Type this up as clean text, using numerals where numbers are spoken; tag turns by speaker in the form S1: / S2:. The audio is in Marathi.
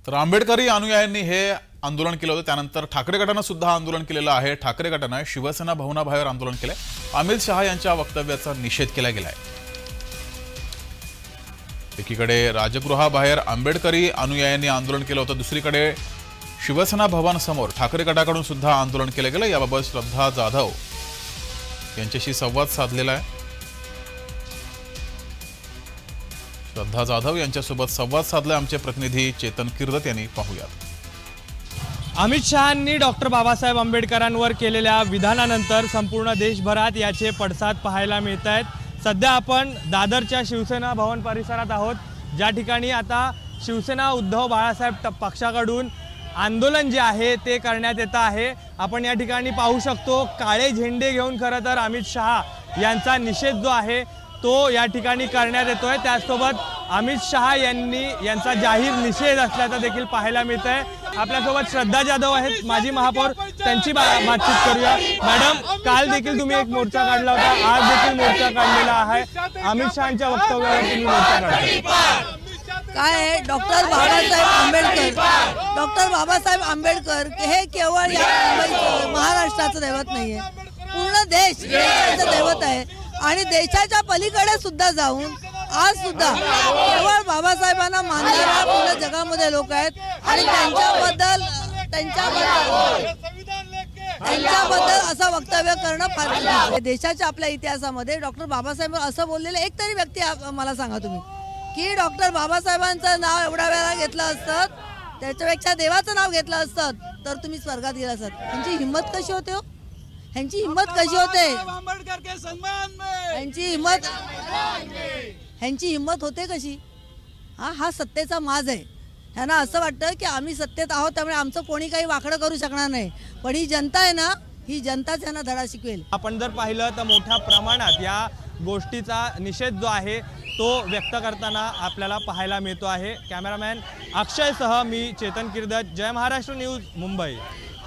S1: तर आंबेडकरी अनुयायांनी हे आंदोलन केलं होतं। त्यानंतर ठाकरे गटानं सुद्धा आंदोलन केलेलं आहे। ठाकरे गटानं शिवसेना भवनाबाहेर आंदोलन केलंय। अमित शहा यांच्या वक्तव्याचा निषेध केला गेलाय। एकीकडे राजगृहाबाहेर आंबेडकरी अनुयायांनी आंदोलन केलं होतं, दुसरीकडे शिवसेना भवन समोर ठाकरे गटाकडून सुद्धा आंदोलन केलं गेलं। याबाबत श्रद्धा जाधव यांच्याशी संवाद साधलेला आहे। श्रद्धा जाधव यांच्यासोबत संवाद साधला आमचे प्रतिनिधी चेतन किर्दत यांनी। पाहूयात।
S2: अमित शहांनी डॉक्टर बाबासाहेब आंबेडकरांवर केलेल्या विधानानंतर संपूर्ण देशभरात याचे पडसाद पाहायला मिळत आहेत। सध्या आपण दादरच्या शिवसेना भवन परिसरात आहोत, ज्या ठिकाणी आता शिवसेना उद्धव बाळासाहेब पक्षाकडून आंदोलन जे आहे ते करण्यात येत आहे। आपण या ठिकाणी पाहू शकतो काळे झेंडे घेऊन खरं तर अमित शहा यांचा निषेध जो आहे तो या ठिकाणी करण्यात येतोय। त्याचसोबत अमित शहा यांचा जाहीर निषेध असल्याचं देखील पाहायला मिळत आहे। आपल्यासोबत श्रद्धा जाधव आहेत, माजी महापौर, त्यांची बातचीत करूया। मॅडम, काल देखील तुम्ही एक मोर्चा काढला होता, आज देखील मोर्चा काढलेला आहे। अमित शहांच्या वक्तव्यावर तुम्ही मोर्चा काढताय,
S3: काय आहे? डॉक्टर बाबासाहेब आंबेडकर हे केवळ या महाराष्ट्राचं दैवत नाहीये, पूर्ण देशाचं दैवत आहे। आणि देशाच्या पलीकडे सुद्धा जाऊन आज सुद्धा केवळ बाबासाहेबांना मानणाऱ्या पूर्ण जगामध्ये लोक आहेत। आणि त्यांच्याबद्दल असं वक्तव्य करणं फार देशाच्या आपल्या इतिहासामध्ये डॉक्टर बाबासाहेब असं बोललेले एक तरी व्यक्ती मला सांगा तुम्ही की डॉक्टर बाबासाहेबांचं नाव एवढ्या वेळा घेतलं असतं, त्याच्यापेक्षा देवाचं नाव घेतलं असतं तर तुम्ही स्वर्गात गेला असत। त्यांची हिंमत कशी होते हो? ह्यांची हिंमत कशी होते? ह्यांची हिंमत होते कशी? हा सत्तेचा माज आहे। ह्यांना असं वाटतं की आम्ही सत्तेत आहोत त्यामुळे आमचं कोणी काही वाकडं करू शकणार नाही, पण ही जनता आहे ना, ही जनताच यांना धडा शिकवेल।
S2: आपण जर पाहिलं तर मोठ्या प्रमाणात या गोष्टीचा निषेध जो आहे तो व्यक्त करताना आपल्याला पाहायला मिळतो आहे। कॅमेरामॅन अक्षयसह मी चेतन किर्दत, जय महाराष्ट्र न्यूज, मुंबई।